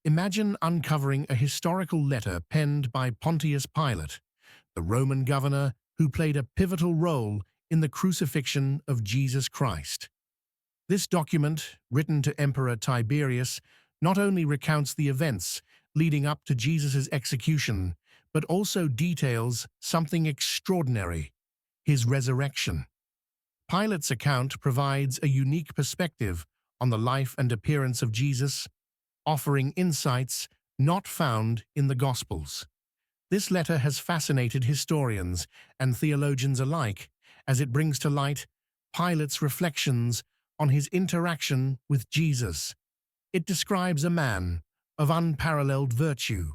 Imagine uncovering a historical letter penned by Pontius Pilate, the Roman governor who played a pivotal role in the crucifixion of Jesus Christ. This document, written to Emperor Tiberius, not only recounts the events leading up to Jesus' execution, but also details something extraordinary: his resurrection. Pilate's account provides a unique perspective on the life and appearance of Jesus, offering insights not found in the Gospels. This letter has fascinated historians and theologians alike, as it brings to light Pilate's reflections on his interaction with Jesus. It describes a man of unparalleled virtue,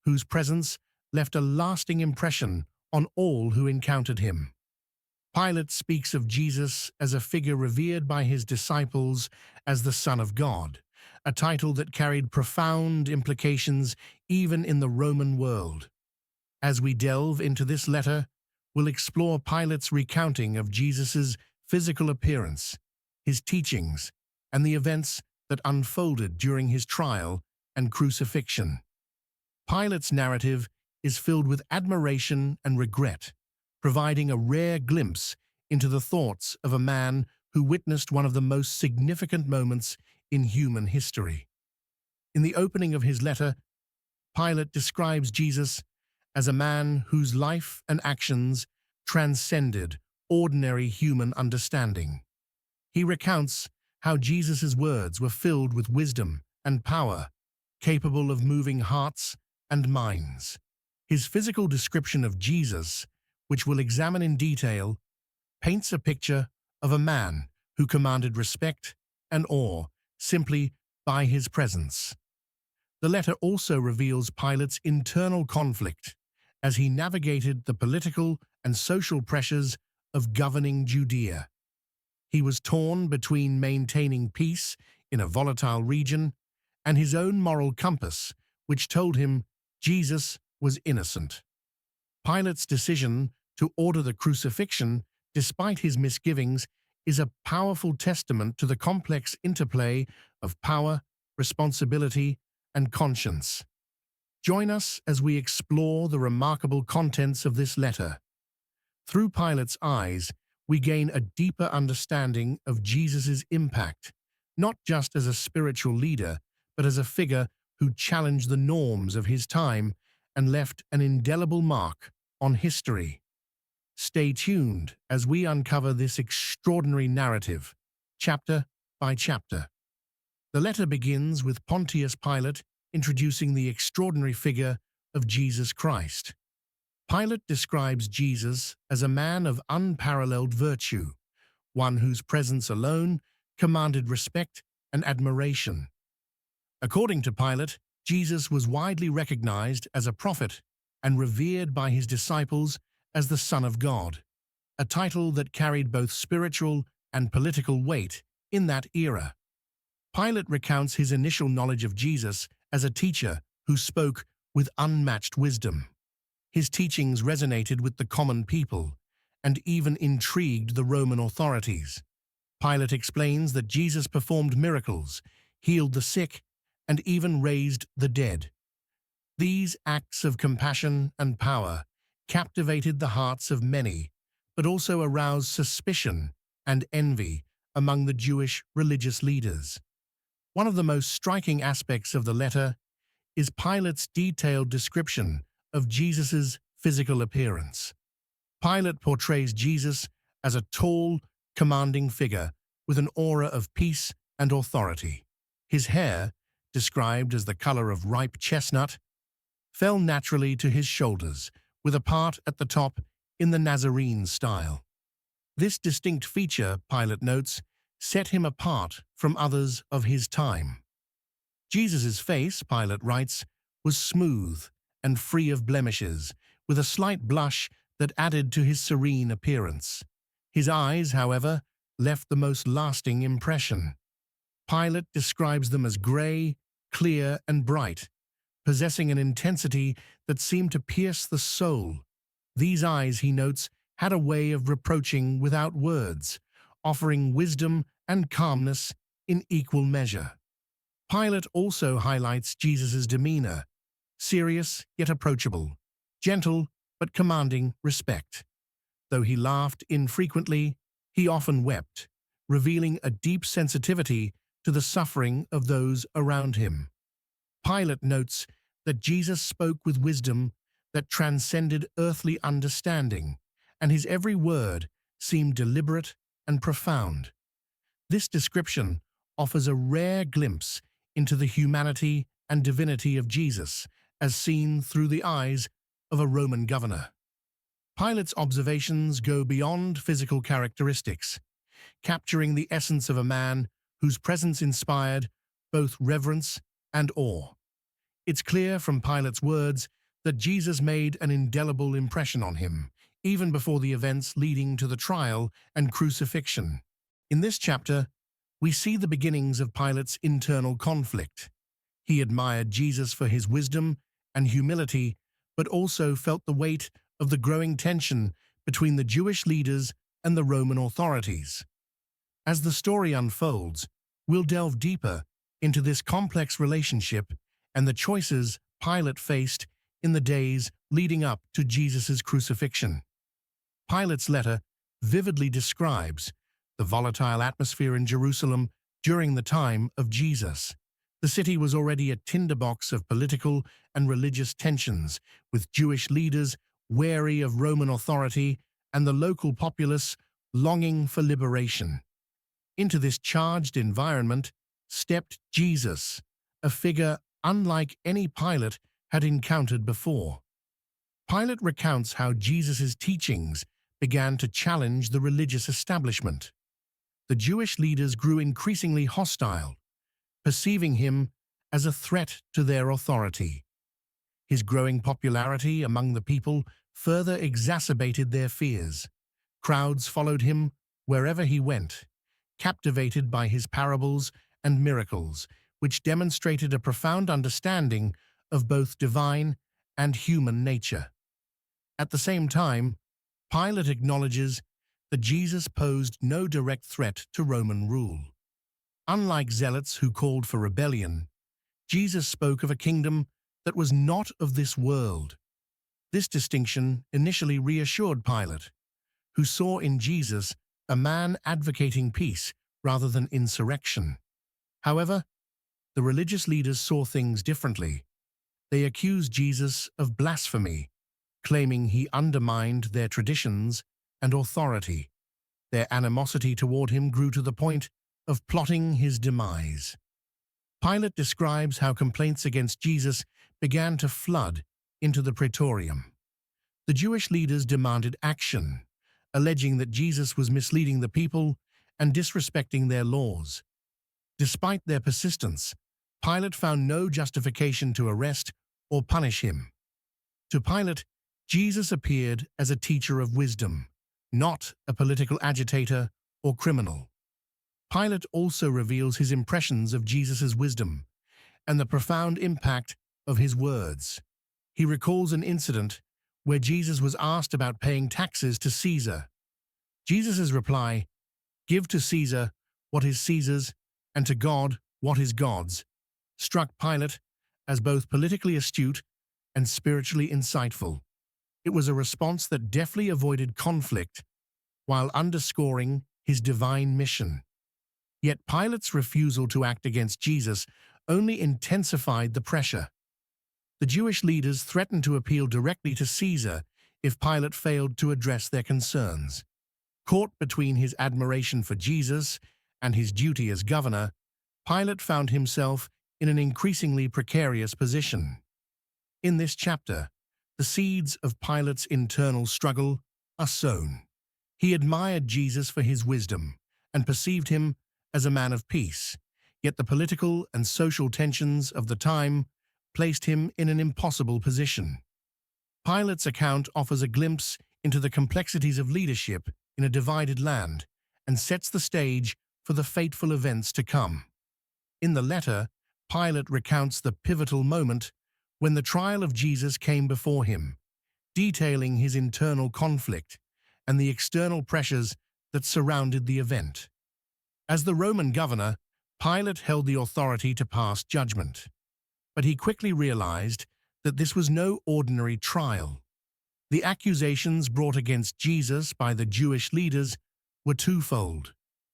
whose presence left a lasting impression on all who encountered him. Pilate speaks of Jesus as a figure revered by his disciples as the Son of God, a title that carried profound implications even in the Roman world. As we delve into this letter, we'll explore Pilate's recounting of Jesus' physical appearance, his teachings, and the events that unfolded during his trial and crucifixion. Pilate's narrative is filled with admiration and regret, providing a rare glimpse into the thoughts of a man who witnessed one of the most significant moments in human history. In the opening of his letter, Pilate describes Jesus as a man whose life and actions transcended ordinary human understanding. He recounts how Jesus' words were filled with wisdom and power, capable of moving hearts and minds. His physical description of Jesus, which we'll examine in detail, paints a picture of a man who commanded respect and awe simply by his presence. The letter also reveals Pilate's internal conflict as he navigated the political and social pressures of governing Judea. He was torn between maintaining peace in a volatile region and his own moral compass, which told him Jesus was innocent. Pilate's decision to order the crucifixion, despite his misgivings, is a powerful testament to the complex interplay of power, responsibility, and conscience. Join us as we explore the remarkable contents of this letter. Through Pilate's eyes, we gain a deeper understanding of Jesus' impact, not just as a spiritual leader, but as a figure who challenged the norms of his time and left an indelible mark on history. Stay tuned as we uncover this extraordinary narrative, chapter by chapter. The letter begins with Pontius Pilate introducing the extraordinary figure of Jesus Christ. Pilate describes Jesus as a man of unparalleled virtue, one whose presence alone commanded respect and admiration. According to Pilate, Jesus was widely recognized as a prophet and revered by his disciples as the Son of God, a title that carried both spiritual and political weight in that era. Pilate recounts his initial knowledge of Jesus as a teacher who spoke with unmatched wisdom. His teachings resonated with the common people and even intrigued the Roman authorities. Pilate explains that Jesus performed miracles, healed the sick, and even raised the dead. These acts of compassion and power captivated the hearts of many, but also aroused suspicion and envy among the Jewish religious leaders. One of the most striking aspects of the letter is Pilate's detailed description of Jesus' physical appearance. Pilate portrays Jesus as a tall, commanding figure with an aura of peace and authority. His hair, described as the color of ripe chestnut, fell naturally to his shoulders, with a part at the top in the Nazarene style. This distinct feature, Pilate notes, set him apart from others of his time. Jesus' face, Pilate writes, was smooth and free of blemishes, with a slight blush that added to his serene appearance. His eyes, however, left the most lasting impression. Pilate describes them as gray, clear, and bright, possessing an intensity that seemed to pierce the soul. These eyes, he notes, had a way of reproaching without words, offering wisdom and calmness in equal measure. Pilate also highlights Jesus' demeanor, serious yet approachable, gentle but commanding respect. Though he laughed infrequently, he often wept, revealing a deep sensitivity to the suffering of those around him. Pilate notes that Jesus spoke with wisdom that transcended earthly understanding, and his every word seemed deliberate and profound. This description offers a rare glimpse into the humanity and divinity of Jesus, as seen through the eyes of a Roman governor. Pilate's observations go beyond physical characteristics, capturing the essence of a man whose presence inspired both reverence and awe. It's clear from Pilate's words that Jesus made an indelible impression on him, even before the events leading to the trial and crucifixion. In this chapter, we see the beginnings of Pilate's internal conflict. He admired Jesus for his wisdom and humility, but also felt the weight of the growing tension between the Jewish leaders and the Roman authorities. As the story unfolds, we'll delve deeper into this complex relationship and the choices Pilate faced in the days leading up to Jesus' crucifixion. Pilate's letter vividly describes the volatile atmosphere in Jerusalem during the time of Jesus. The city was already a tinderbox of political and religious tensions, with Jewish leaders wary of Roman authority and the local populace longing for liberation. Into this charged environment stepped Jesus, a figure unlike any Pilate had encountered before. Pilate recounts how Jesus' teachings began to challenge the religious establishment. The Jewish leaders grew increasingly hostile, perceiving him as a threat to their authority. His growing popularity among the people further exacerbated their fears. Crowds followed him wherever he went, captivated by his parables and miracles, which demonstrated a profound understanding of both divine and human nature. At the same time, Pilate acknowledges that Jesus posed no direct threat to Roman rule. Unlike zealots who called for rebellion, Jesus spoke of a kingdom that was not of this world. This distinction initially reassured Pilate, who saw in Jesus a man advocating peace rather than insurrection. However, the religious leaders saw things differently. They accused Jesus of blasphemy, claiming he undermined their traditions and authority. Their animosity toward him grew to the point of plotting his demise. Pilate describes how complaints against Jesus began to flood into the praetorium. The Jewish leaders demanded action, alleging that Jesus was misleading the people and disrespecting their laws. Despite their persistence, Pilate found no justification to arrest or punish him. To Pilate, Jesus appeared as a teacher of wisdom, not a political agitator or criminal. Pilate also reveals his impressions of Jesus' wisdom and the profound impact of his words. He recalls an incident where Jesus was asked about paying taxes to Caesar. Jesus' reply, "Give to Caesar what is Caesar's, and to God what is God's," struck Pilate as both politically astute and spiritually insightful. It was a response that deftly avoided conflict while underscoring his divine mission. Yet Pilate's refusal to act against Jesus only intensified the pressure. The Jewish leaders threatened to appeal directly to Caesar if Pilate failed to address their concerns. Caught between his admiration for Jesus and his duty as governor, Pilate found himself in an increasingly precarious position. In this chapter, the seeds of Pilate's internal struggle are sown. He admired Jesus for his wisdom and perceived him as a man of peace, yet the political and social tensions of the time placed him in an impossible position. Pilate's account offers a glimpse into the complexities of leadership in a divided land and sets the stage for the fateful events to come. In the letter, Pilate recounts the pivotal moment when the trial of Jesus came before him, detailing his internal conflict and the external pressures that surrounded the event. As the Roman governor, Pilate held the authority to pass judgment, but he quickly realized that this was no ordinary trial. The accusations brought against Jesus by the Jewish leaders were twofold.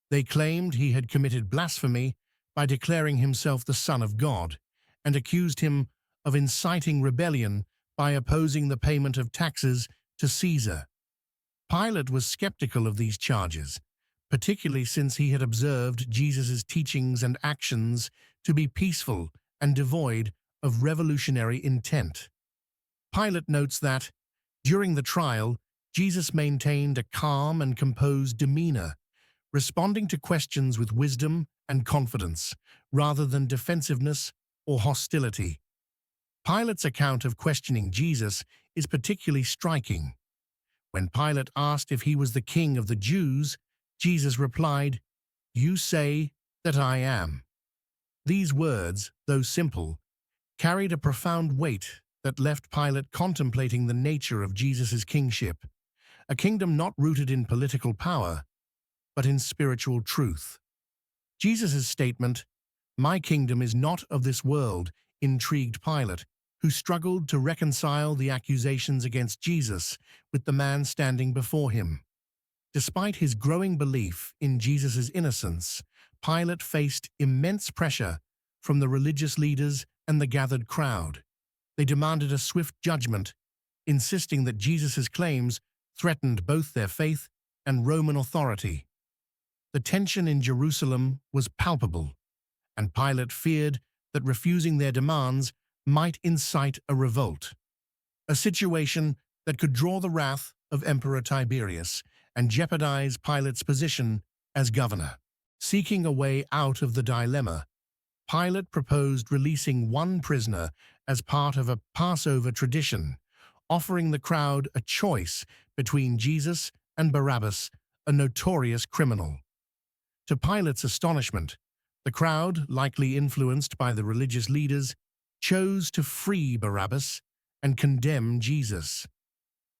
They claimed he had committed blasphemy by declaring himself the Son of God, and accused him of inciting rebellion by opposing the payment of taxes to Caesar. Pilate was skeptical of these charges, particularly since he had observed Jesus' teachings and actions to be peaceful and devoid of revolutionary intent. Pilate notes that, during the trial, Jesus maintained a calm and composed demeanor, responding to questions with wisdom and confidence, rather than defensiveness or hostility. Pilate's account of questioning Jesus is particularly striking. When Pilate asked if he was the king of the Jews, Jesus replied, "You say that I am." These words, though simple, carried a profound weight that left Pilate contemplating the nature of Jesus' kingship, a kingdom not rooted in political power, but in spiritual truth. Jesus' statement, "My kingdom is not of this world," intrigued Pilate, who struggled to reconcile the accusations against Jesus with the man standing before him. Despite his growing belief in Jesus' innocence, Pilate faced immense pressure from the religious leaders and the gathered crowd. They demanded a swift judgment, insisting that Jesus' claims threatened both their faith and Roman authority. The tension in Jerusalem was palpable, and Pilate feared that refusing their demands might incite a revolt, a situation that could draw the wrath of Emperor Tiberius and jeopardize Pilate's position as governor. Seeking a way out of the dilemma, Pilate proposed releasing one prisoner as part of a Passover tradition, offering the crowd a choice between Jesus and Barabbas, a notorious criminal. To Pilate's astonishment, the crowd, likely influenced by the religious leaders, chose to free Barabbas and condemn Jesus.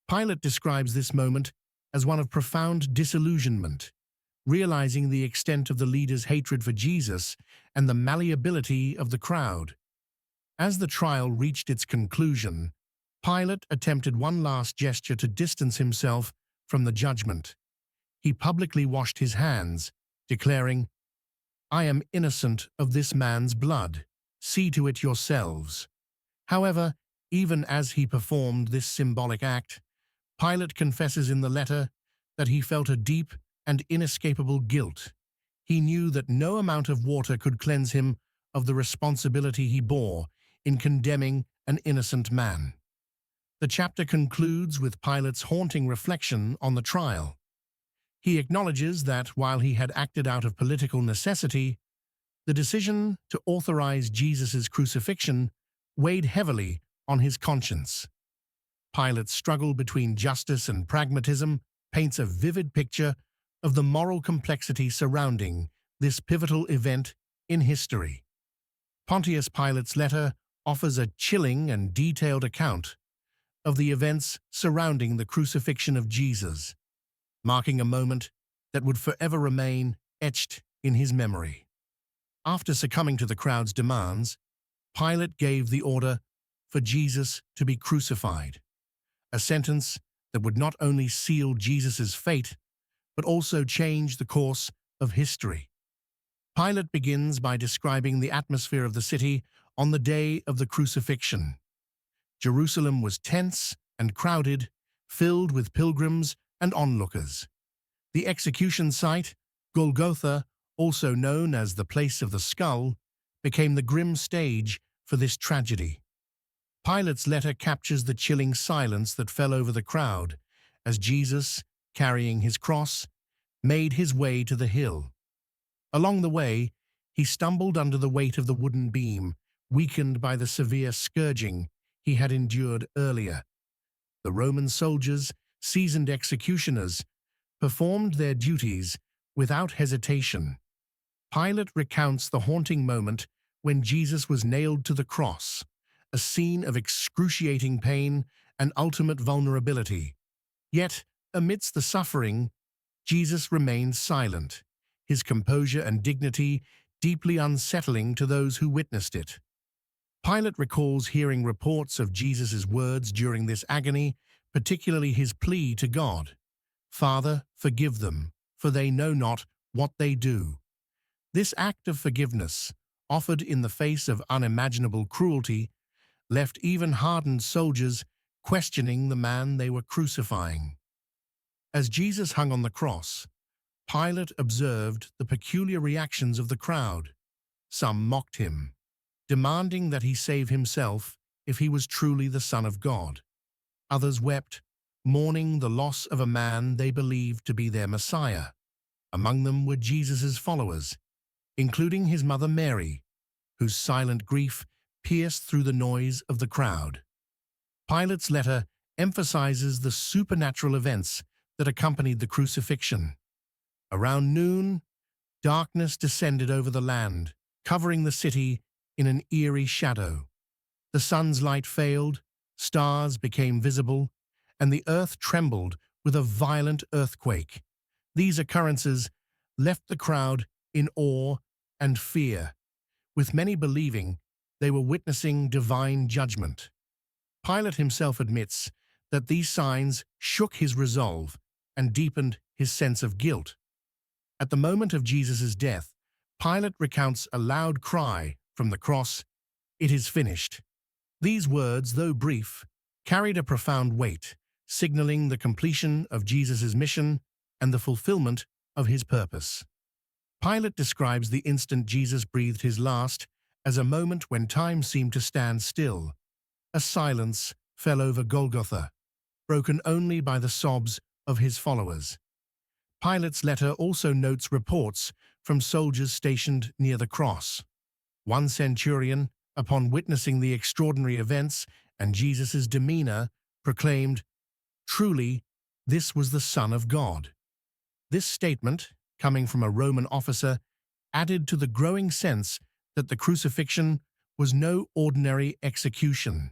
Pilate describes this moment as one of profound disillusionment, realizing the extent of the leaders' hatred for Jesus and the malleability of the crowd. As the trial reached its conclusion, Pilate attempted one last gesture to distance himself from the judgment. He publicly washed his hands, declaring, "I am innocent of this man's blood. See to it yourselves." However, even as he performed this symbolic act, Pilate confesses in the letter that he felt a deep and inescapable guilt. He knew that no amount of water could cleanse him of the responsibility he bore in condemning an innocent man. The chapter concludes with Pilate's haunting reflection on the trial. He acknowledges that while he had acted out of political necessity, the decision to authorize Jesus' crucifixion weighed heavily on his conscience. Pilate's struggle between justice and pragmatism paints a vivid picture of the moral complexity surrounding this pivotal event in history. Pontius Pilate's letter offers a chilling and detailed account of the events surrounding the crucifixion of Jesus, marking a moment that would forever remain etched in his memory. After succumbing to the crowd's demands, Pilate gave the order for Jesus to be crucified, a sentence that would not only seal Jesus' fate, but also change the course of history. Pilate begins by describing the atmosphere of the city on the day of the crucifixion. Jerusalem was tense and crowded, filled with pilgrims and onlookers. The execution site, Golgotha, also known as the Place of the Skull, became the grim stage for this tragedy. Pilate's letter captures the chilling silence that fell over the crowd as Jesus, carrying his cross, made his way to the hill. Along the way, he stumbled under the weight of the wooden beam, weakened by the severe scourging he had endured earlier. The Roman soldiers, seasoned executioners, performed their duties without hesitation. Pilate recounts the haunting moment when Jesus was nailed to the cross, a scene of excruciating pain and ultimate vulnerability. Yet, amidst the suffering, Jesus remained silent, his composure and dignity deeply unsettling to those who witnessed it. Pilate recalls hearing reports of Jesus' words during this agony, particularly his plea to God, "Father, forgive them, for they know not what they do." This act of forgiveness, offered in the face of unimaginable cruelty, left even hardened soldiers questioning the man they were crucifying. As Jesus hung on the cross, Pilate observed the peculiar reactions of the crowd. Some mocked him, demanding that he save himself if he was truly the Son of God. Others wept, mourning the loss of a man they believed to be their Messiah. Among them were Jesus' followers, including his mother Mary, whose silent grief pierced through the noise of the crowd. Pilate's letter emphasizes the supernatural events that accompanied the crucifixion. Around noon, darkness descended over the land, covering the city in an eerie shadow. The sun's light failed, stars became visible, and the earth trembled with a violent earthquake. These occurrences left the crowd in awe and fear, with many believing they were witnessing divine judgment. Pilate himself admits that these signs shook his resolve and deepened his sense of guilt. At the moment of Jesus' death, Pilate recounts a loud cry from the cross, "It is finished." These words, though brief, carried a profound weight, signaling the completion of Jesus' mission and the fulfillment of his purpose. Pilate describes the instant Jesus breathed his last as a moment when time seemed to stand still. A silence fell over Golgotha, broken only by the sobs of his followers. Pilate's letter also notes reports from soldiers stationed near the cross. One centurion, upon witnessing the extraordinary events and Jesus' demeanor, proclaimed, "Truly, this was the Son of God." This statement, coming from a Roman officer, added to the growing sense that the crucifixion was no ordinary execution.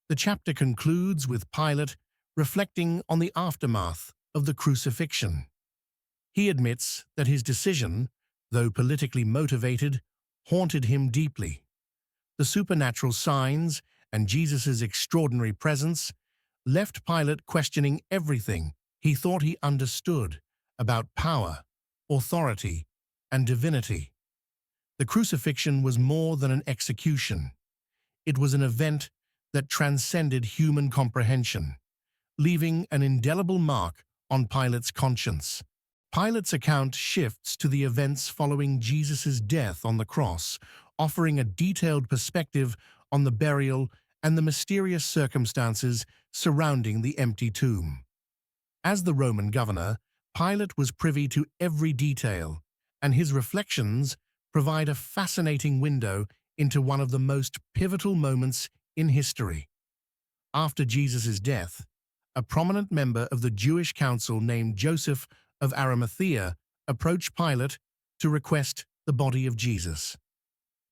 The chapter concludes with Pilate reflecting on the aftermath of the crucifixion. He admits that his decision, though politically motivated, haunted him deeply. The supernatural signs and Jesus' extraordinary presence left Pilate questioning everything he thought he understood about power, authority, and divinity. The crucifixion was more than an execution. It was an event that transcended human comprehension, leaving an indelible mark on Pilate's conscience. Pilate's account shifts to the events following Jesus' death on the cross, offering a detailed perspective on the burial and the mysterious circumstances surrounding the empty tomb. As the Roman governor, Pilate was privy to every detail, and his reflections provide a fascinating window into one of the most pivotal moments in history. After Jesus' death, a prominent member of the Jewish council named Joseph of Arimathea approached Pilate to request the body of Jesus.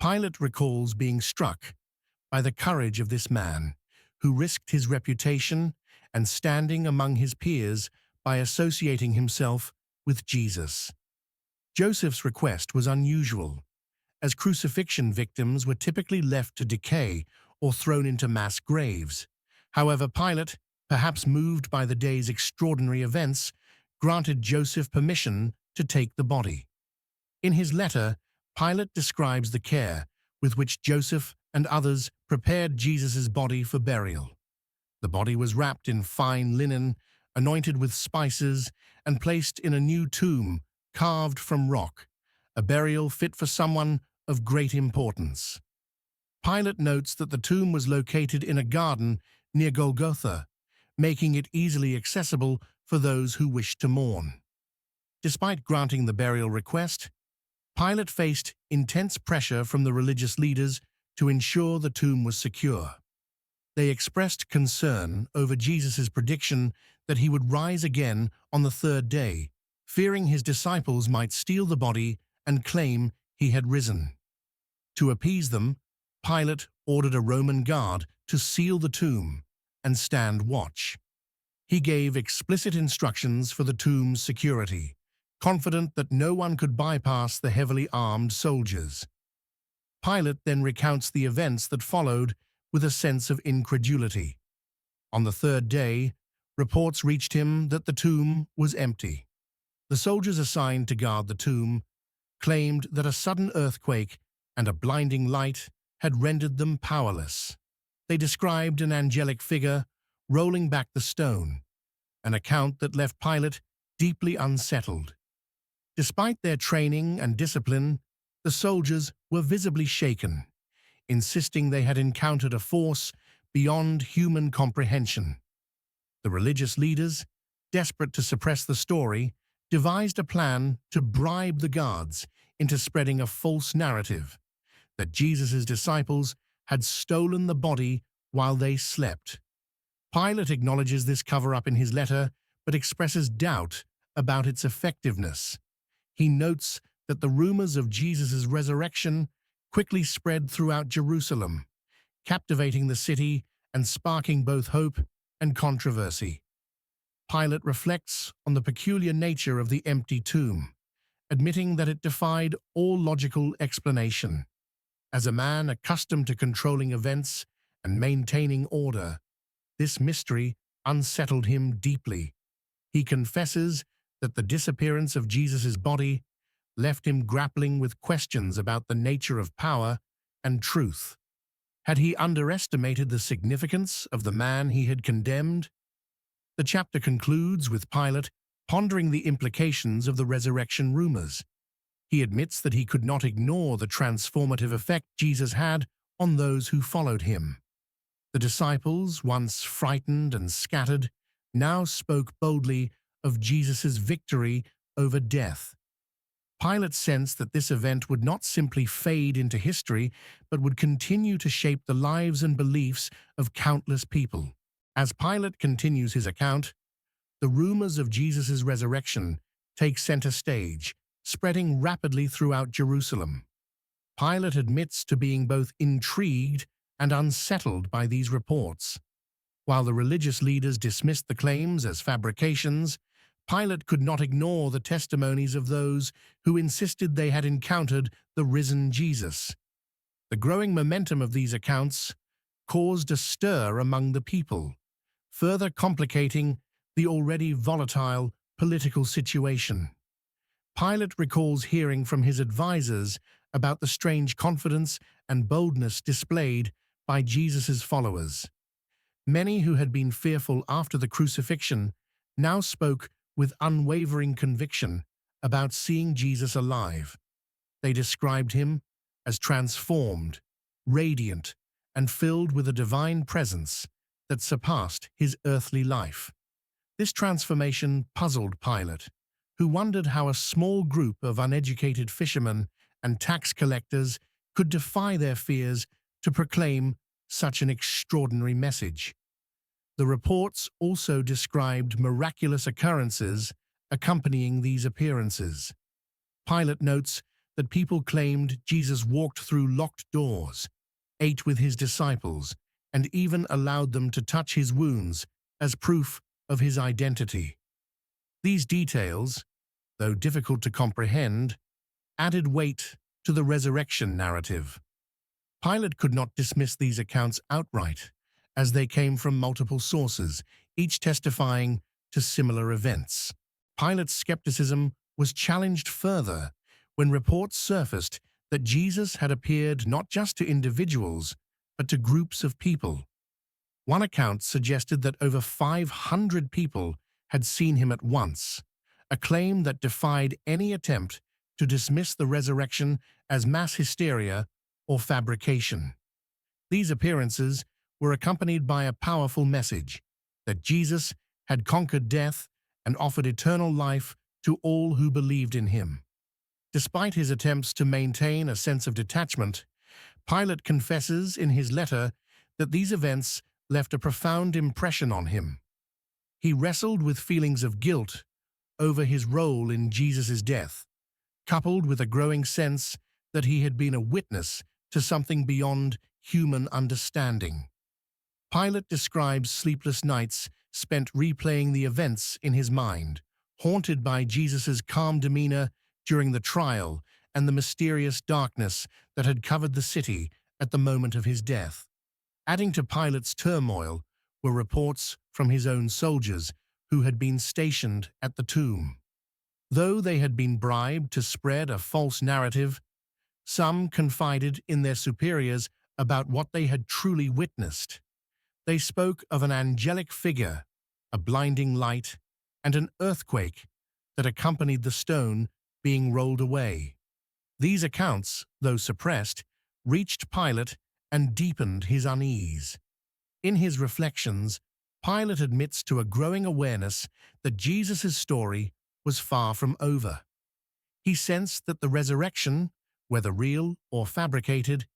Pilate recalls being struck by the courage of this man, who risked his reputation and standing among his peers by associating himself with Jesus. Joseph's request was unusual, as crucifixion victims were typically left to decay or thrown into mass graves. However, Pilate, perhaps moved by the day's extraordinary events, granted Joseph permission to take the body. In his letter, Pilate describes the care with which Joseph and others prepared Jesus' body for burial. The body was wrapped in fine linen, anointed with spices, and placed in a new tomb carved from rock, a burial fit for someone of great importance. Pilate notes that the tomb was located in a garden near Golgotha, making it easily accessible for those who wished to mourn. Despite granting the burial request, Pilate faced intense pressure from the religious leaders to ensure the tomb was secure. They expressed concern over Jesus' prediction that he would rise again on the third day, fearing his disciples might steal the body and claim he had risen. To appease them, Pilate ordered a Roman guard to seal the tomb and stand watch. He gave explicit instructions for the tomb's security, confident that no one could bypass the heavily armed soldiers. Pilate then recounts the events that followed with a sense of incredulity. On the third day, reports reached him that the tomb was empty. The soldiers assigned to guard the tomb claimed that a sudden earthquake and a blinding light had rendered them powerless. They described an angelic figure rolling back the stone, an account that left Pilate deeply unsettled. Despite their training and discipline, the soldiers were visibly shaken, insisting they had encountered a force beyond human comprehension. The religious leaders, desperate to suppress the story, devised a plan to bribe the guards into spreading a false narrative that Jesus' disciples had stolen the body while they slept. Pilate acknowledges this cover-up in his letter, but expresses doubt about its effectiveness. He notes that the rumors of Jesus' resurrection quickly spread throughout Jerusalem, captivating the city and sparking both hope and controversy. Pilate reflects on the peculiar nature of the empty tomb, admitting that it defied all logical explanation. As a man accustomed to controlling events and maintaining order, this mystery unsettled him deeply. He confesses that the disappearance of Jesus' body left him grappling with questions about the nature of power and truth. Had he underestimated the significance of the man he had condemned? The chapter concludes with Pilate pondering the implications of the resurrection rumors. He admits that he could not ignore the transformative effect Jesus had on those who followed him. The disciples, once frightened and scattered, now spoke boldly of Jesus' victory over death. Pilate sensed that this event would not simply fade into history, but would continue to shape the lives and beliefs of countless people. As Pilate continues his account, the rumors of Jesus' resurrection take center stage, spreading rapidly throughout Jerusalem. Pilate admits to being both intrigued and unsettled by these reports. While the religious leaders dismissed the claims as fabrications, Pilate could not ignore the testimonies of those who insisted they had encountered the risen Jesus. The growing momentum of these accounts caused a stir among the people, further complicating the already volatile political situation. Pilate recalls hearing from his advisors about the strange confidence and boldness displayed by Jesus' followers. Many who had been fearful after the crucifixion now spoke with unwavering conviction about seeing Jesus alive. They described him as transformed, radiant, and filled with a divine presence that surpassed his earthly life. This transformation puzzled Pilate, who wondered how a small group of uneducated fishermen and tax collectors could defy their fears to proclaim such an extraordinary message. The reports also described miraculous occurrences accompanying these appearances. Pilate notes that people claimed Jesus walked through locked doors, ate with his disciples, and even allowed them to touch his wounds as proof of his identity. These details, though difficult to comprehend, added weight to the resurrection narrative. Pilate could not dismiss these accounts outright, as they came from multiple sources, each testifying to similar events. Pilate's skepticism was challenged further when reports surfaced that Jesus had appeared not just to individuals, but to groups of people. One account suggested that over 500 people had seen him at once, a claim that defied any attempt to dismiss the resurrection as mass hysteria or fabrication. These appearances were accompanied by a powerful message that Jesus had conquered death and offered eternal life to all who believed in him. Despite his attempts to maintain a sense of detachment, Pilate confesses in his letter that these events left a profound impression on him. He wrestled with feelings of guilt over his role in Jesus' death, coupled with a growing sense that he had been a witness to something beyond human understanding. Pilate describes sleepless nights spent replaying the events in his mind, haunted by Jesus's calm demeanor during the trial and the mysterious darkness that had covered the city at the moment of his death. Adding to Pilate's turmoil were reports from his own soldiers who had been stationed at the tomb. Though they had been bribed to spread a false narrative, some confided in their superiors about what they had truly witnessed. They spoke of an angelic figure, a blinding light, and an earthquake that accompanied the stone being rolled away. These accounts, though suppressed, reached Pilate and deepened his unease. In his reflections, Pilate admits to a growing awareness that Jesus' story was far from over. He sensed that the resurrection, whether real or fabricated,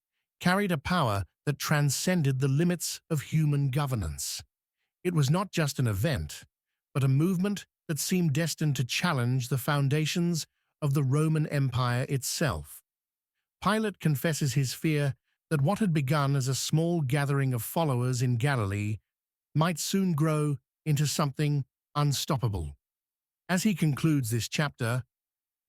carried a power that transcended the limits of human governance. It was not just an event, but a movement that seemed destined to challenge the foundations of the Roman Empire itself. Pilate confesses his fear that what had begun as a small gathering of followers in Galilee might soon grow into something unstoppable. As he concludes this chapter,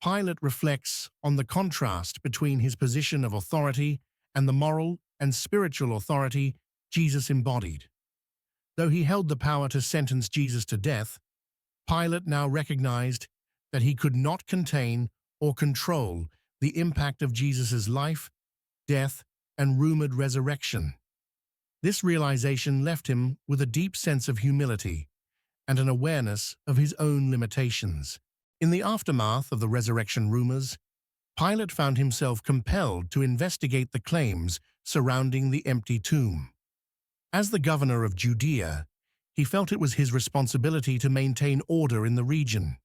Pilate reflects on the contrast between his position of authority and the moral and spiritual authority Jesus embodied. Though he held the power to sentence Jesus to death, Pilate now recognized that he could not contain or control the impact of Jesus' life, death, and rumored resurrection. This realization left him with a deep sense of humility and an awareness of his own limitations. In the aftermath of the resurrection rumors, Pilate found himself compelled to investigate the claims surrounding the empty tomb. As the governor of Judea, he felt it was his responsibility to maintain order in the region,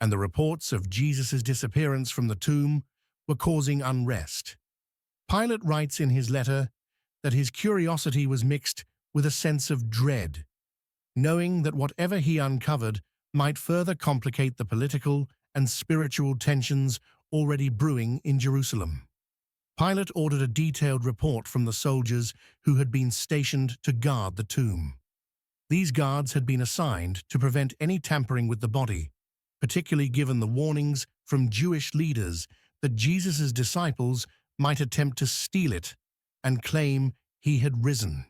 and the reports of Jesus' disappearance from the tomb were causing unrest. Pilate writes in his letter that his curiosity was mixed with a sense of dread, knowing that whatever he uncovered might further complicate the political and spiritual tensions already brewing in Jerusalem. Pilate ordered a detailed report from the soldiers who had been stationed to guard the tomb. These guards had been assigned to prevent any tampering with the body, particularly given the warnings from Jewish leaders that Jesus' disciples might attempt to steal it and claim he had risen.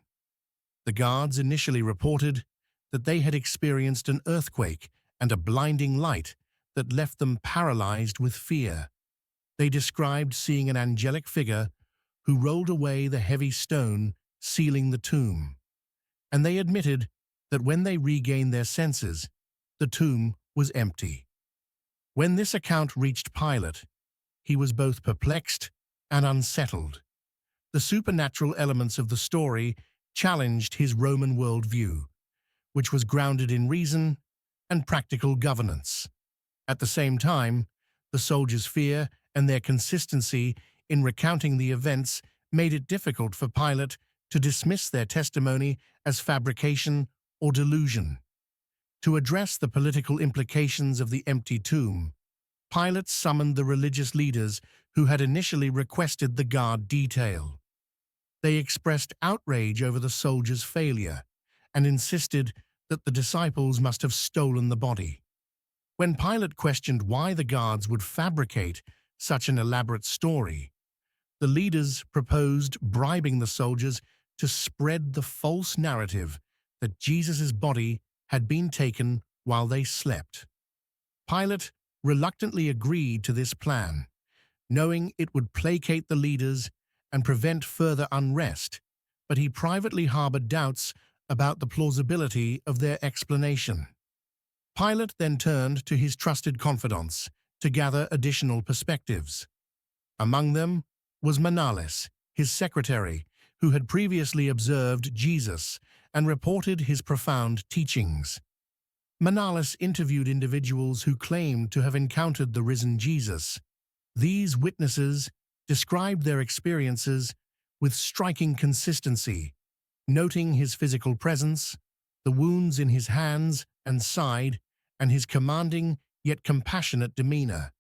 The guards initially reported that they had experienced an earthquake and a blinding light that left them paralyzed with fear. They described seeing an angelic figure who rolled away the heavy stone sealing the tomb, and they admitted that when they regained their senses, the tomb was empty. When this account reached Pilate, he was both perplexed and unsettled. The supernatural elements of the story challenged his Roman worldview, which was grounded in reason and practical governance. At the same time, the soldiers' fear and their consistency in recounting the events made it difficult for Pilate to dismiss their testimony as fabrication or delusion. To address the political implications of the empty tomb, Pilate summoned the religious leaders who had initially requested the guard detail. They expressed outrage over the soldiers' failure and insisted that the disciples must have stolen the body. When Pilate questioned why the guards would fabricate such an elaborate story, the leaders proposed bribing the soldiers to spread the false narrative that Jesus' body had been taken while they slept. Pilate reluctantly agreed to this plan, knowing it would placate the leaders and prevent further unrest, but he privately harbored doubts about the plausibility of their explanation. Pilate then turned to his trusted confidants to gather additional perspectives. Among them was Manalis, his secretary, who had previously observed Jesus and reported his profound teachings. Manalis interviewed individuals who claimed to have encountered the risen Jesus. These witnesses described their experiences with striking consistency, noting his physical presence, the wounds in his hands and side, and his commanding yet compassionate demeanor.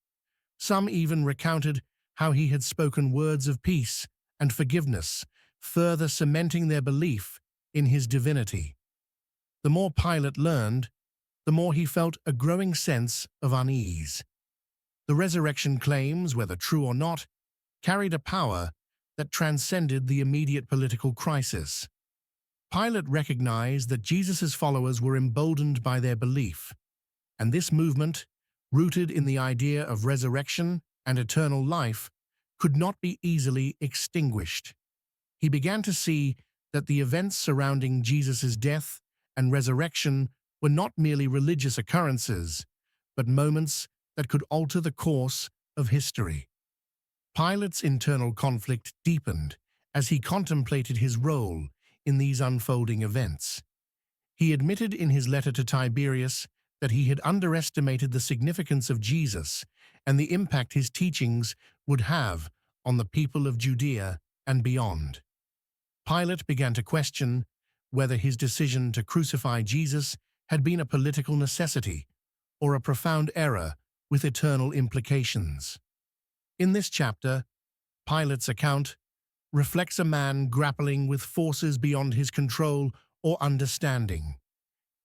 Some even recounted how he had spoken words of peace and forgiveness, further cementing their belief in his divinity. The more Pilate learned, the more he felt a growing sense of unease. The resurrection claims, whether true or not, carried a power that transcended the immediate political crisis. Pilate recognized that Jesus' followers were emboldened by their belief, and this movement, rooted in the idea of resurrection and eternal life, could not be easily extinguished. He began to see that the events surrounding Jesus' death and resurrection were not merely religious occurrences, but moments that could alter the course of history. Pilate's internal conflict deepened as he contemplated his role in these unfolding events. He admitted in his letter to Tiberius that he had underestimated the significance of Jesus and the impact his teachings would have on the people of Judea and beyond. Pilate began to question whether his decision to crucify Jesus had been a political necessity or a profound error with eternal implications. In this chapter, Pilate's account reflects a man grappling with forces beyond his control or understanding.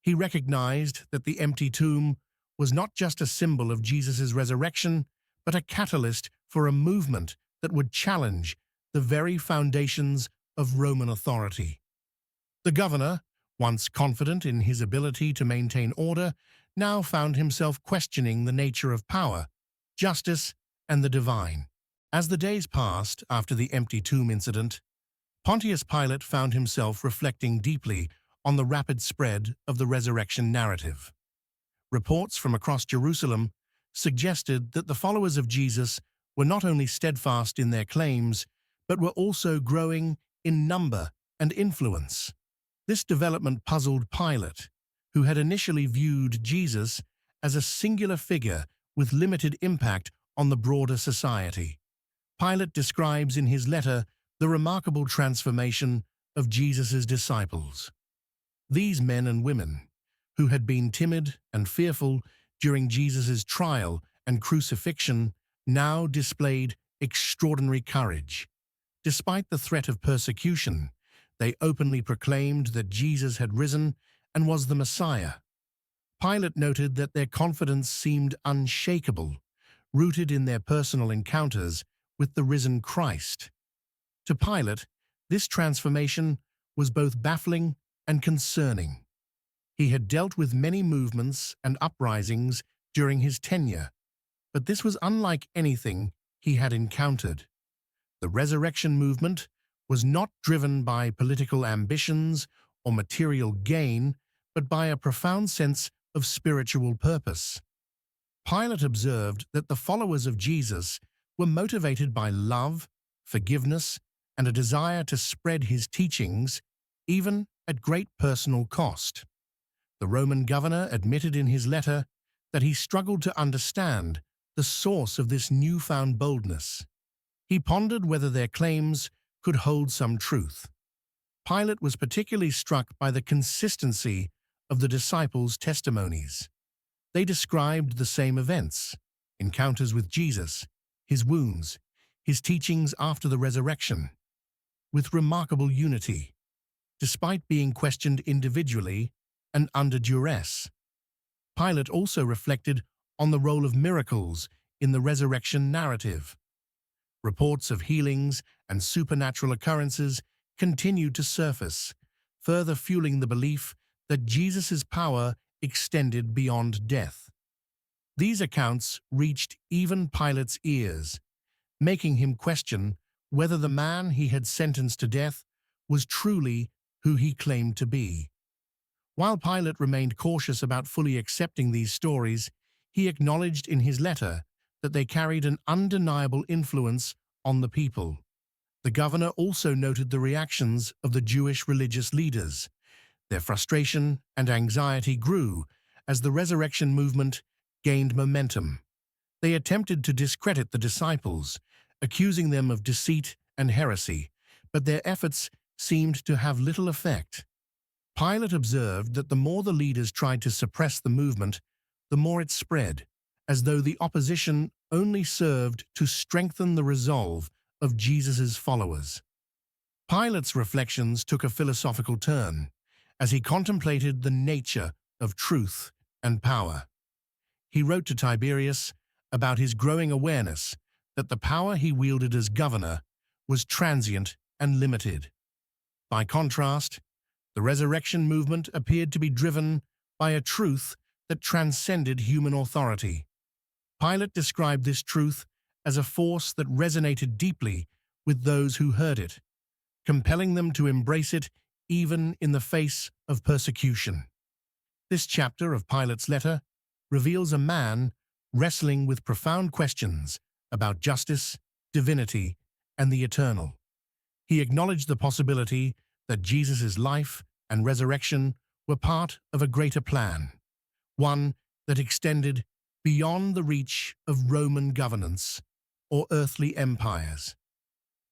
He recognized that the empty tomb was not just a symbol of Jesus' resurrection, but a catalyst for a movement that would challenge the very foundations of Roman authority. The governor, once confident in his ability to maintain order, now found himself questioning the nature of power, justice, and the divine. As the days passed after the empty tomb incident, Pontius Pilate found himself reflecting deeply on the rapid spread of the resurrection narrative. Reports from across Jerusalem suggested that the followers of Jesus were not only steadfast in their claims, but were also growing in number and influence. This development puzzled Pilate, who had initially viewed Jesus as a singular figure with limited impact on the broader society. Pilate describes in his letter the remarkable transformation of Jesus' disciples. These men and women, who had been timid and fearful during Jesus' trial and crucifixion, now displayed extraordinary courage. Despite the threat of persecution, they openly proclaimed that Jesus had risen and was the Messiah. Pilate noted that their confidence seemed unshakable, rooted in their personal encounters with the risen Christ. To Pilate, this transformation was both baffling and concerning. He had dealt with many movements and uprisings during his tenure, but this was unlike anything he had encountered. The resurrection movement was not driven by political ambitions or material gain, but by a profound sense of spiritual purpose. Pilate observed that the followers of Jesus were motivated by love, forgiveness, and a desire to spread his teachings, even at great personal cost. The Roman governor admitted in his letter that he struggled to understand the source of this newfound boldness. He pondered whether their claims could hold some truth. Pilate was particularly struck by the consistency of the disciples' testimonies. They described the same events, encounters with Jesus, his wounds, his teachings after the resurrection, with remarkable unity, despite being questioned individually and under duress. Pilate also reflected on the role of miracles in the resurrection narrative. Reports of healings and supernatural occurrences continued to surface, further fueling the belief that Jesus' power extended beyond death. These accounts reached even Pilate's ears, making him question whether the man he had sentenced to death was truly who he claimed to be. While Pilate remained cautious about fully accepting these stories, he acknowledged in his letter that they carried an undeniable influence on the people. The governor also noted the reactions of the Jewish religious leaders. Their frustration and anxiety grew as the resurrection movement gained momentum. They attempted to discredit the disciples, accusing them of deceit and heresy, but their efforts seemed to have little effect. Pilate observed that the more the leaders tried to suppress the movement, the more it spread, as though the opposition only served to strengthen the resolve of Jesus' followers. Pilate's reflections took a philosophical turn as he contemplated the nature of truth and power. He wrote to Tiberius about his growing awareness that the power he wielded as governor was transient and limited. By contrast, the resurrection movement appeared to be driven by a truth that transcended human authority. Pilate described this truth as a force that resonated deeply with those who heard it, compelling them to embrace it even in the face of persecution. This chapter of Pilate's letter reveals a man wrestling with profound questions about justice, divinity, and the eternal. He acknowledged the possibility that Jesus' life and resurrection were part of a greater plan, one that extended beyond the reach of Roman governance or earthly empires.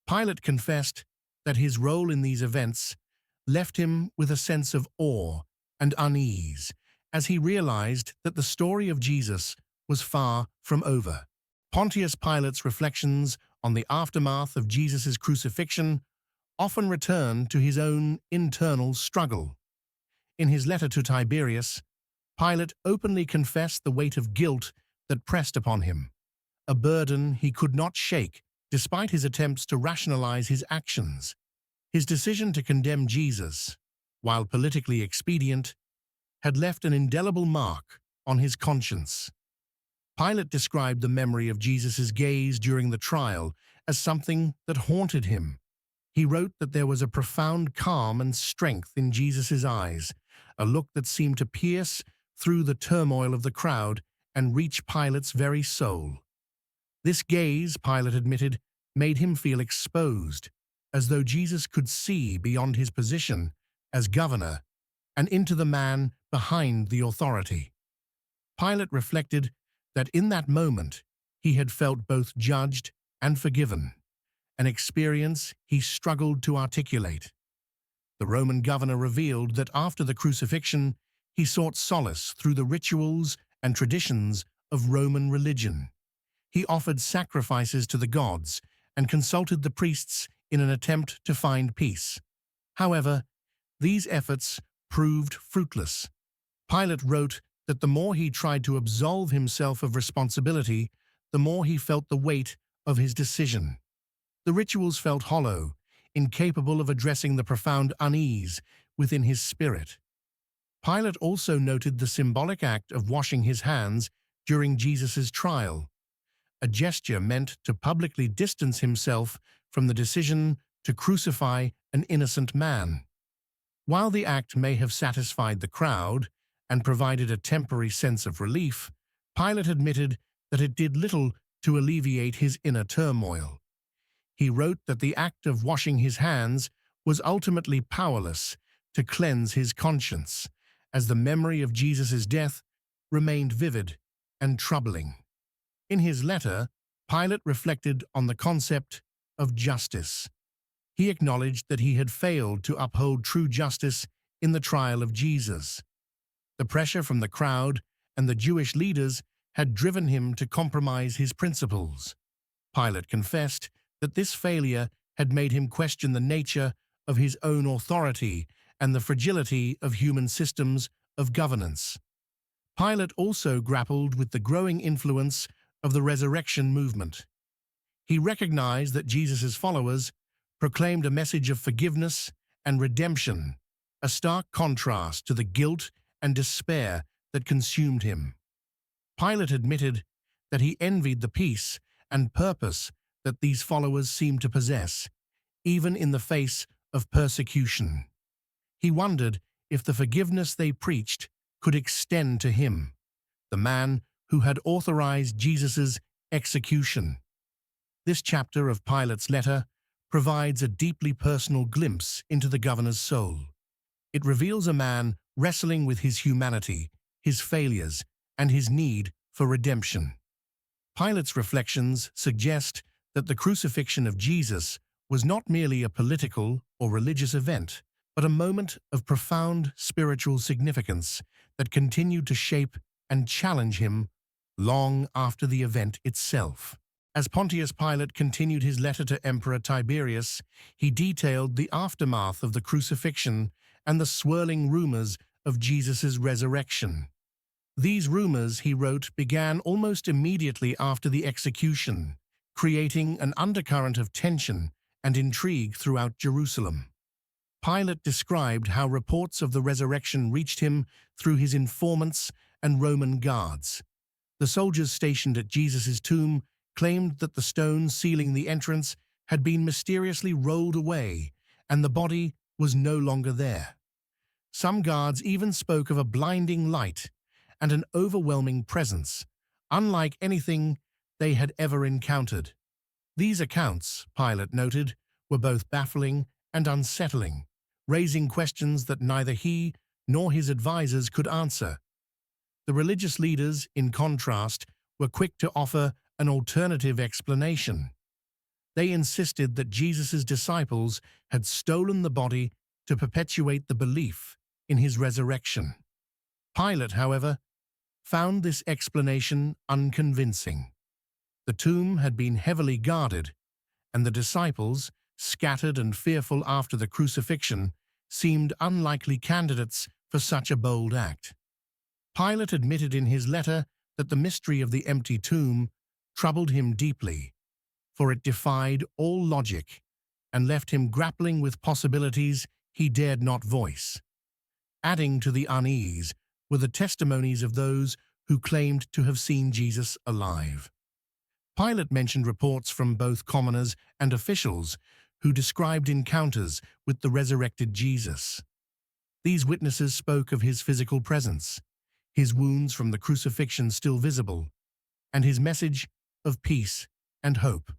Pilate confessed that his role in these events left him with a sense of awe and unease as he realized that the story of Jesus was far from over. Pontius Pilate's reflections on the aftermath of Jesus' crucifixion often returned to his own internal struggle. In his letter to Tiberius, Pilate openly confessed the weight of guilt that pressed upon him, a burden he could not shake despite his attempts to rationalize his actions. His decision to condemn Jesus, while politically expedient, had left an indelible mark on his conscience. Pilate described the memory of Jesus' gaze during the trial as something that haunted him. He wrote that there was a profound calm and strength in Jesus' eyes, a look that seemed to pierce through the turmoil of the crowd and reach Pilate's very soul. This gaze, Pilate admitted, made him feel exposed, as though Jesus could see beyond his position as governor and into the man behind the authority. Pilate reflected that in that moment he had felt both judged and forgiven, an experience he struggled to articulate. The Roman governor revealed that after the crucifixion, he sought solace through the rituals and traditions of Roman religion. He offered sacrifices to the gods and consulted the priests in an attempt to find peace. However, these efforts proved fruitless. Pilate wrote that the more he tried to absolve himself of responsibility, the more he felt the weight of his decision. The rituals felt hollow, incapable of addressing the profound unease within his spirit. Pilate also noted the symbolic act of washing his hands during Jesus' trial, a gesture meant to publicly distance himself from the decision to crucify an innocent man. While the act may have satisfied the crowd and provided a temporary sense of relief, Pilate admitted that it did little to alleviate his inner turmoil. He wrote that the act of washing his hands was ultimately powerless to cleanse his conscience, as the memory of Jesus' death remained vivid and troubling. In his letter, Pilate reflected on the concept of justice. He acknowledged that he had failed to uphold true justice in the trial of Jesus. The pressure from the crowd and the Jewish leaders had driven him to compromise his principles. Pilate confessed that this failure had made him question the nature of his own authority and the fragility of human systems of governance. Pilate also grappled with the growing influence of the resurrection movement. He recognized that Jesus' followers proclaimed a message of forgiveness and redemption, a stark contrast to the guilt and despair that consumed him. Pilate admitted that he envied the peace and purpose that these followers seemed to possess, even in the face of persecution. He wondered if the forgiveness they preached could extend to him, the man who had authorized Jesus' execution. This chapter of Pilate's letter provides a deeply personal glimpse into the governor's soul. It reveals a man wrestling with his humanity, his failures, and his need for redemption. Pilate's reflections suggest that the crucifixion of Jesus was not merely a political or religious event, but a moment of profound spiritual significance that continued to shape and challenge him long after the event itself. As Pontius Pilate continued his letter to Emperor Tiberius, he detailed the aftermath of the crucifixion and the swirling rumors of Jesus' resurrection. These rumors, he wrote, began almost immediately after the execution, creating an undercurrent of tension and intrigue throughout Jerusalem. Pilate described how reports of the resurrection reached him through his informants and Roman guards. The soldiers stationed at Jesus' tomb claimed that the stone sealing the entrance had been mysteriously rolled away and the body was no longer there. Some guards even spoke of a blinding light and an overwhelming presence, unlike anything they had ever encountered. These accounts, Pilate noted, were both baffling and unsettling, raising questions that neither he nor his advisors could answer. The religious leaders, in contrast, were quick to offer an alternative explanation. They insisted that Jesus' disciples had stolen the body to perpetuate the belief in his resurrection. Pilate, however, found this explanation unconvincing. The tomb had been heavily guarded, and the disciples, scattered and fearful after the crucifixion, seemed unlikely candidates for such a bold act. Pilate admitted in his letter that the mystery of the empty tomb troubled him deeply, for it defied all logic and left him grappling with possibilities he dared not voice. Adding to the unease were the testimonies of those who claimed to have seen Jesus alive. Pilate mentioned reports from both commoners and officials who described encounters with the resurrected Jesus. These witnesses spoke of his physical presence, his wounds from the crucifixion still visible, and his message of peace and hope.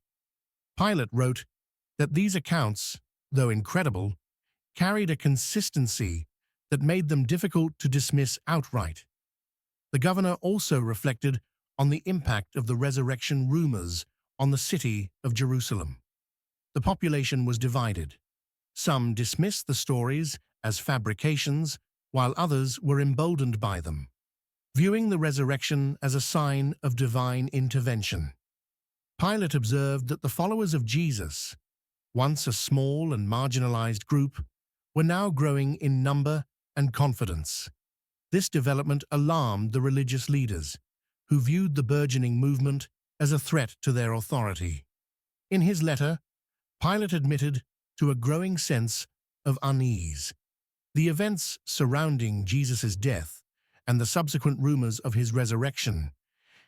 Pilate wrote that these accounts, though incredible, carried a consistency that made them difficult to dismiss outright. The governor also reflected on the impact of the resurrection rumors on the city of Jerusalem. The population was divided. Some dismissed the stories as fabrications, while others were emboldened by them, viewing the resurrection as a sign of divine intervention. Pilate observed that the followers of Jesus, once a small and marginalized group, were now growing in number and confidence. This development alarmed the religious leaders, who viewed the burgeoning movement as a threat to their authority. In his letter, Pilate admitted to a growing sense of unease. The events surrounding Jesus' death and the subsequent rumors of his resurrection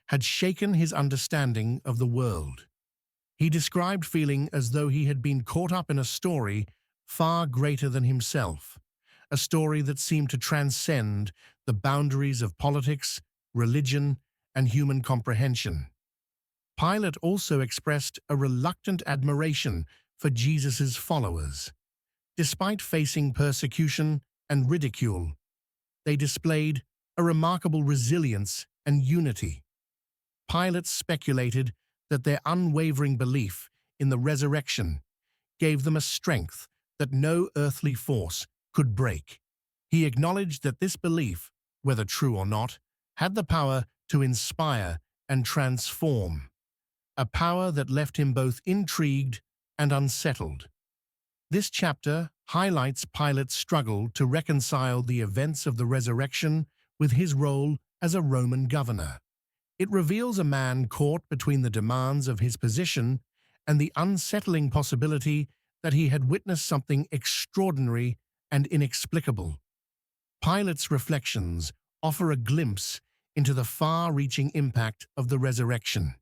had shaken his understanding of the world. He described feeling as though he had been caught up in a story far greater than himself, a story that seemed to transcend the boundaries of politics, religion, and human comprehension. Pilate also expressed a reluctant admiration for Jesus' followers. Despite facing persecution and ridicule, they displayed a remarkable resilience and unity. Pilate speculated that their unwavering belief in the resurrection gave them a strength that no earthly force could break. He acknowledged that this belief, whether true or not, had the power to inspire and transform, a power that left him both intrigued and unsettled. This chapter highlights Pilate's struggle to reconcile the events of the resurrection with his role as a Roman governor. It reveals a man caught between the demands of his position and the unsettling possibility that he had witnessed something extraordinary and inexplicable. Pilate's reflections offer a glimpse into the far-reaching impact of the resurrection,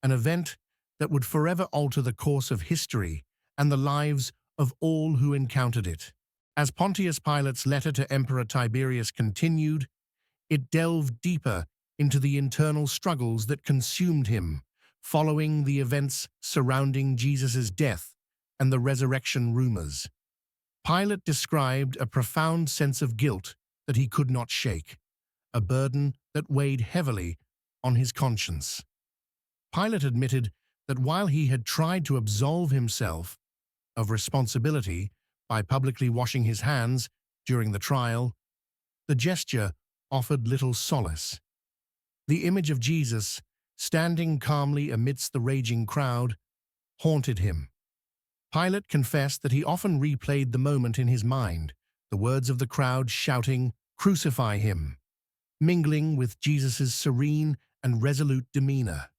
an event that would forever alter the course of history and the lives of all who encountered it. As Pontius Pilate's letter to Emperor Tiberius continued, it delved deeper into the internal struggles that consumed him following the events surrounding Jesus' death and the resurrection rumors. Pilate described a profound sense of guilt that he could not shake, a burden that weighed heavily on his conscience. Pilate admitted that while he had tried to absolve himself of responsibility by publicly washing his hands during the trial, the gesture offered little solace. The image of Jesus, standing calmly amidst the raging crowd, haunted him. Pilate confessed that he often replayed the moment in his mind, the words of the crowd shouting, "Crucify him." mingling with Jesus' serene and resolute demeanor.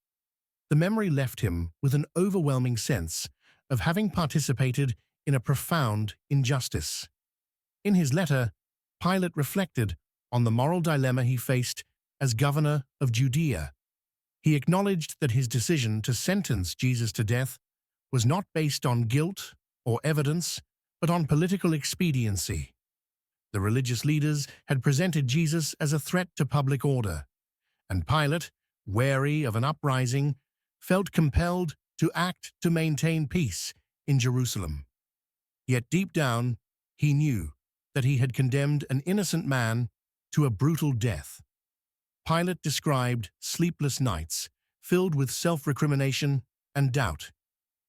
The memory left him with an overwhelming sense of having participated in a profound injustice. In his letter, Pilate reflected on the moral dilemma he faced as governor of Judea. He acknowledged that his decision to sentence Jesus to death was not based on guilt or evidence, but on political expediency. The religious leaders had presented Jesus as a threat to public order, and Pilate, wary of an uprising, felt compelled to act to maintain peace in Jerusalem. Yet deep down, he knew that he had condemned an innocent man to a brutal death. Pilate described sleepless nights filled with self-recrimination and doubt.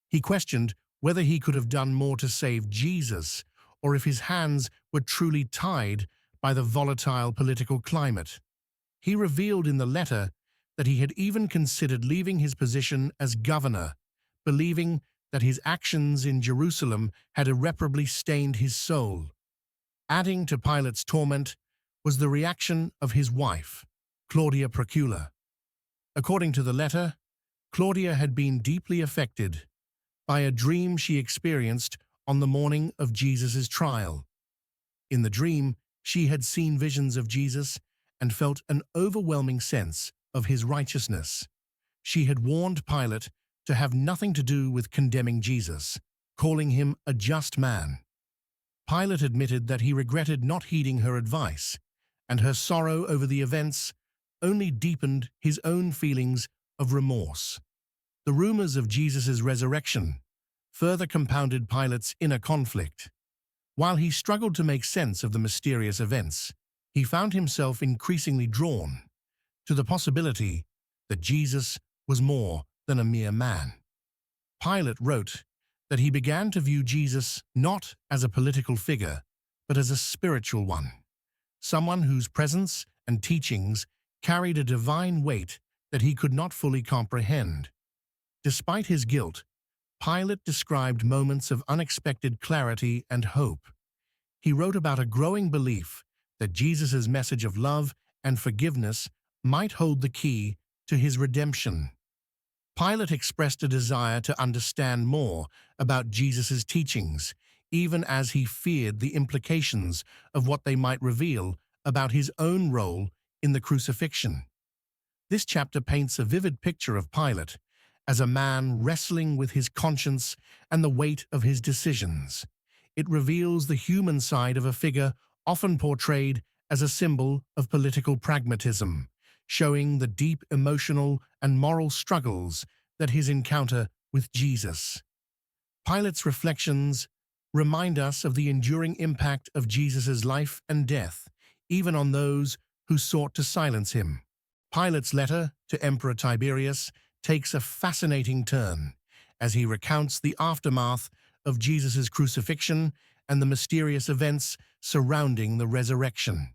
He questioned whether he could have done more to save Jesus or if his hands were truly tied by the volatile political climate. He revealed in the letter that he had even considered leaving his position as governor, believing that his actions in Jerusalem had irreparably stained his soul. Adding to Pilate's torment was the reaction of his wife, Claudia Procula. According to the letter, Claudia had been deeply affected by a dream she experienced on the morning of Jesus' trial. In the dream, she had seen visions of Jesus and felt an overwhelming sense of his righteousness. She had warned Pilate to have nothing to do with condemning Jesus, calling him a just man. Pilate admitted that he regretted not heeding her advice, and her sorrow over the events only deepened his own feelings of remorse. The rumors of Jesus' resurrection further compounded Pilate's inner conflict. While he struggled to make sense of the mysterious events, he found himself increasingly drawn to the possibility that Jesus was more than a mere man. Pilate wrote that he began to view Jesus not as a political figure, but as a spiritual one, someone whose presence and teachings carried a divine weight that he could not fully comprehend. Despite his guilt, Pilate described moments of unexpected clarity and hope. He wrote about a growing belief that Jesus' message of love and forgiveness might hold the key to his redemption. Pilate expressed a desire to understand more about Jesus' teachings, even as he feared the implications of what they might reveal about his own role in the crucifixion. This chapter paints a vivid picture of Pilate as a man wrestling with his conscience and the weight of his decisions. It reveals the human side of a figure often portrayed as a symbol of political pragmatism, showing the deep emotional and moral struggles that his encounter with Jesus. Pilate's reflections remind us of the enduring impact of Jesus' life and death, even on those who sought to silence him. Pilate's letter to Emperor Tiberius takes a fascinating turn as he recounts the aftermath of Jesus' crucifixion and the mysterious events surrounding the resurrection.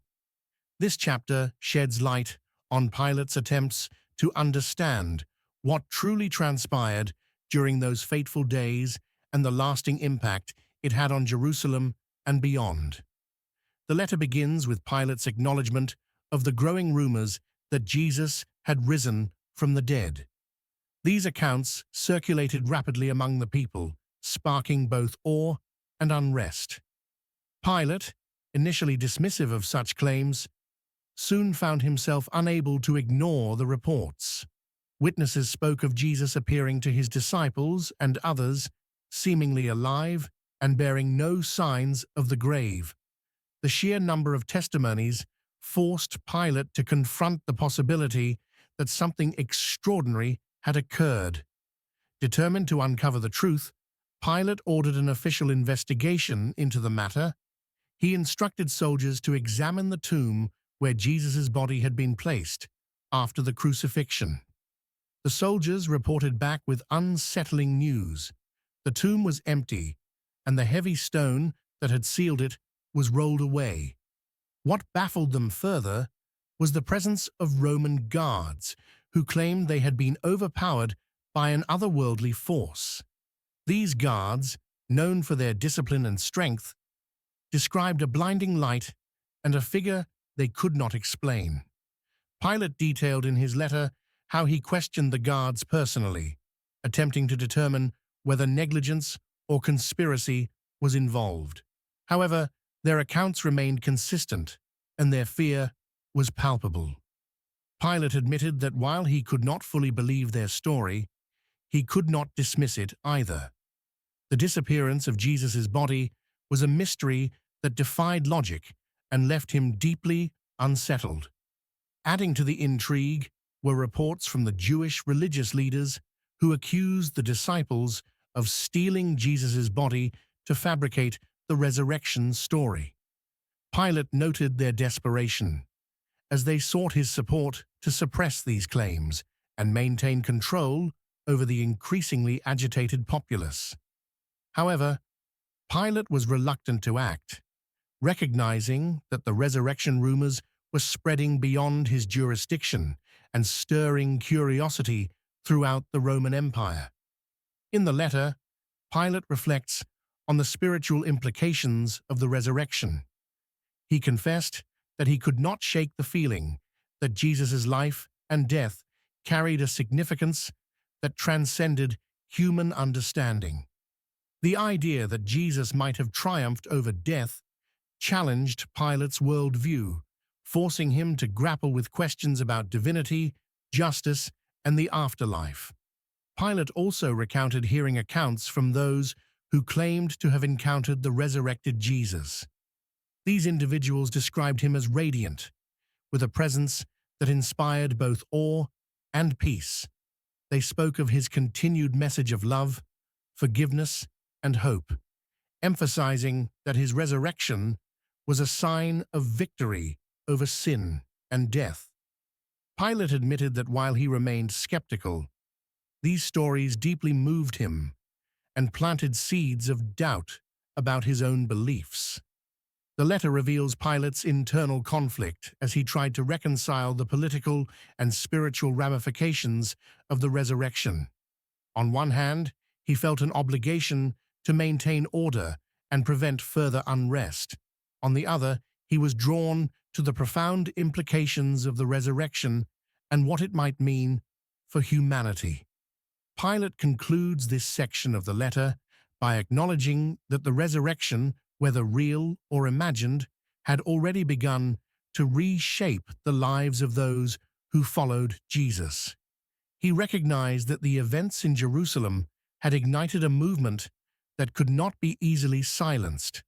This chapter sheds light on Pilate's attempts to understand what truly transpired during those fateful days and the lasting impact it had on Jerusalem and beyond. The letter begins with Pilate's acknowledgement of the growing rumors that Jesus had risen from the dead. These accounts circulated rapidly among the people, sparking both awe and unrest. Pilate, initially dismissive of such claims, soon found himself unable to ignore the reports. Witnesses spoke of Jesus appearing to his disciples and others, seemingly alive and bearing no signs of the grave. The sheer number of testimonies forced Pilate to confront the possibility that something extraordinary had occurred. Determined to uncover the truth, Pilate ordered an official investigation into the matter. He instructed soldiers to examine the tomb where Jesus' body had been placed after the crucifixion. The soldiers reported back with unsettling news. The tomb was empty, and the heavy stone that had sealed it was rolled away. What baffled them further was the presence of Roman guards, who claimed they had been overpowered by an otherworldly force. These guards, known for their discipline and strength, described a blinding light and a figure they could not explain. Pilate detailed in his letter how he questioned the guards personally, attempting to determine whether negligence or conspiracy was involved. However, their accounts remained consistent, and their fear was palpable. Pilate admitted that while he could not fully believe their story, he could not dismiss it either. The disappearance of Jesus' body was a mystery that defied logic and left him deeply unsettled. Adding to the intrigue were reports from the Jewish religious leaders who accused the disciples of stealing Jesus' body to fabricate the resurrection story. Pilate noted their desperation, as they sought his support to suppress these claims and maintain control over the increasingly agitated populace. However, Pilate was reluctant to act, recognizing that the resurrection rumors were spreading beyond his jurisdiction and stirring curiosity throughout the Roman Empire. In the letter, Pilate reflects on the spiritual implications of the resurrection. He confessed that he could not shake the feeling that Jesus' life and death carried a significance that transcended human understanding. The idea that Jesus might have triumphed over death challenged Pilate's worldview, forcing him to grapple with questions about divinity, justice, and the afterlife. Pilate also recounted hearing accounts from those who claimed to have encountered the resurrected Jesus. These individuals described him as radiant, with a presence that inspired both awe and peace. They spoke of his continued message of love, forgiveness, and hope, emphasizing that his resurrection was a sign of victory over sin and death. Pilate admitted that while he remained skeptical, these stories deeply moved him and planted seeds of doubt about his own beliefs. The letter reveals Pilate's internal conflict as he tried to reconcile the political and spiritual ramifications of the resurrection. On one hand, he felt an obligation to maintain order and prevent further unrest. On the other, he was drawn to the profound implications of the resurrection and what it might mean for humanity. Pilate concludes this section of the letter by acknowledging that the resurrection, whether real or imagined, had already begun to reshape the lives of those who followed Jesus. He recognized that the events in Jerusalem had ignited a movement that could not be easily silenced.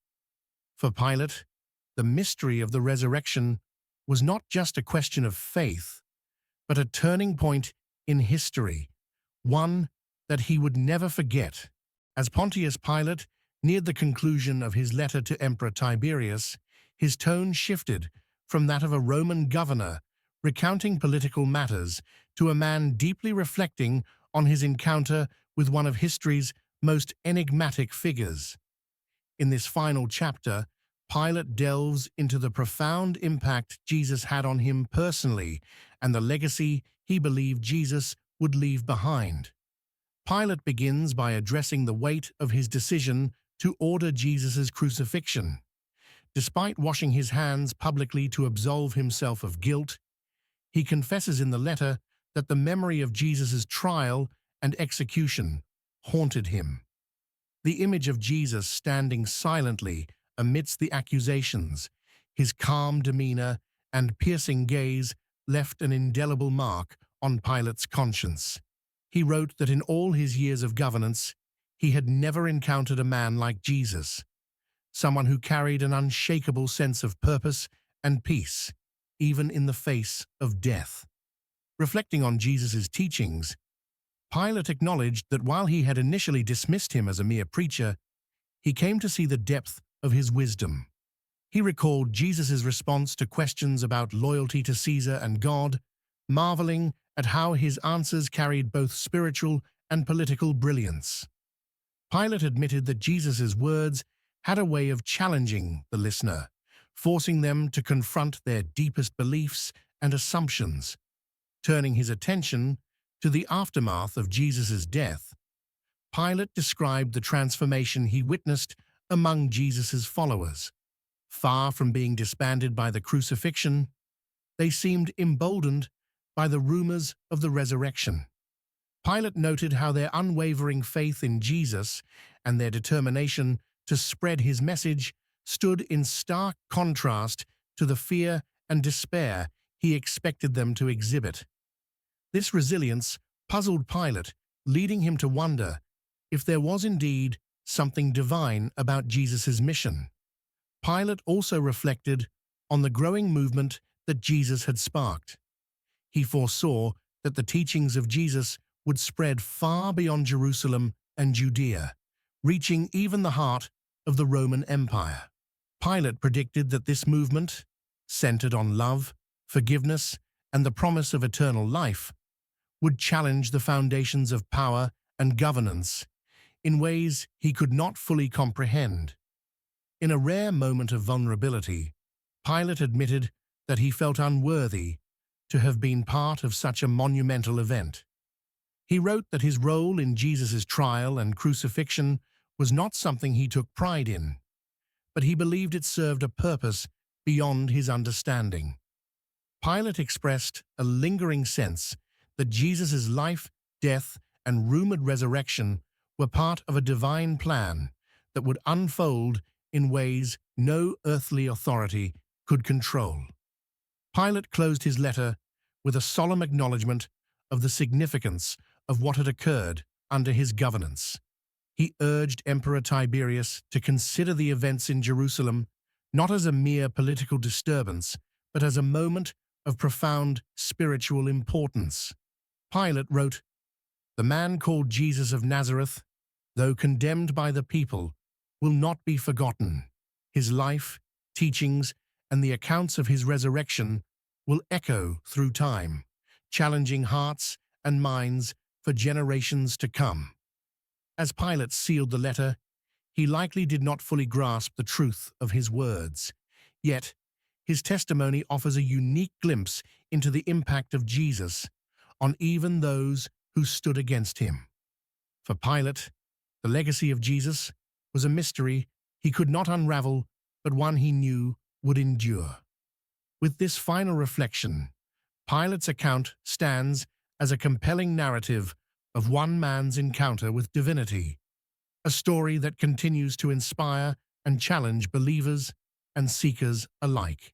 For Pilate, the mystery of the resurrection was not just a question of faith, but a turning point in history, one that he would never forget. As Pontius Pilate neared the conclusion of his letter to Emperor Tiberius, his tone shifted from that of a Roman governor recounting political matters to a man deeply reflecting on his encounter with one of history's most enigmatic figures. In this final chapter, Pilate delves into the profound impact Jesus had on him personally and the legacy he believed Jesus would leave behind. Pilate begins by addressing the weight of his decision to order Jesus' crucifixion. Despite washing his hands publicly to absolve himself of guilt, he confesses in the letter that the memory of Jesus' trial and execution haunted him. The image of Jesus standing silently amidst the accusations, his calm demeanor and piercing gaze left an indelible mark on Pilate's conscience. He wrote that in all his years of governance, he had never encountered a man like Jesus, someone who carried an unshakable sense of purpose and peace, even in the face of death. Reflecting on Jesus' teachings, Pilate acknowledged that while he had initially dismissed him as a mere preacher, he came to see the depth of his wisdom. He recalled Jesus' response to questions about loyalty to Caesar and God, marveling at how his answers carried both spiritual and political brilliance. Pilate admitted that Jesus' words had a way of challenging the listener, forcing them to confront their deepest beliefs and assumptions. Turning his attention to the aftermath of Jesus' death, Pilate described the transformation he witnessed among Jesus' followers. Far from being disbanded by the crucifixion, They seemed emboldened by the rumors of the resurrection. Pilate noted how their unwavering faith in Jesus and their determination to spread his message stood in stark contrast to the fear and despair he expected them to exhibit. This resilience puzzled Pilate, leading him to wonder if there was indeed something divine about Jesus' mission. Pilate also reflected on the growing movement that Jesus had sparked. He foresaw that the teachings of Jesus would spread far beyond Jerusalem and Judea, reaching even the heart of the Roman Empire. Pilate predicted that this movement, centered on love, forgiveness, and the promise of eternal life, would challenge the foundations of power and governance in ways he could not fully comprehend. In a rare moment of vulnerability, Pilate admitted that he felt unworthy to have been part of such a monumental event. He wrote that his role in Jesus' trial and crucifixion was not something he took pride in, but he believed it served a purpose beyond his understanding. Pilate expressed a lingering sense that Jesus' life, death, and rumored resurrection were part of a divine plan that would unfold in ways no earthly authority could control. Pilate closed his letter with a solemn acknowledgement of the significance of what had occurred under his governance. He urged Emperor Tiberius to consider the events in Jerusalem not as a mere political disturbance, but as a moment of profound spiritual importance. Pilate wrote, "The man called Jesus of Nazareth, though condemned by the people, will not be forgotten. His life, teachings, and the accounts of his resurrection will echo through time, challenging hearts and minds for generations to come." As Pilate sealed the letter, he likely did not fully grasp the truth of his words. Yet, his testimony offers a unique glimpse into the impact of Jesus on even those who stood against him. For Pilate, the legacy of Jesus was a mystery he could not unravel, but one he knew would endure. With this final reflection, Pilate's account stands as a compelling narrative of one man's encounter with divinity, a story that continues to inspire and challenge believers and seekers alike.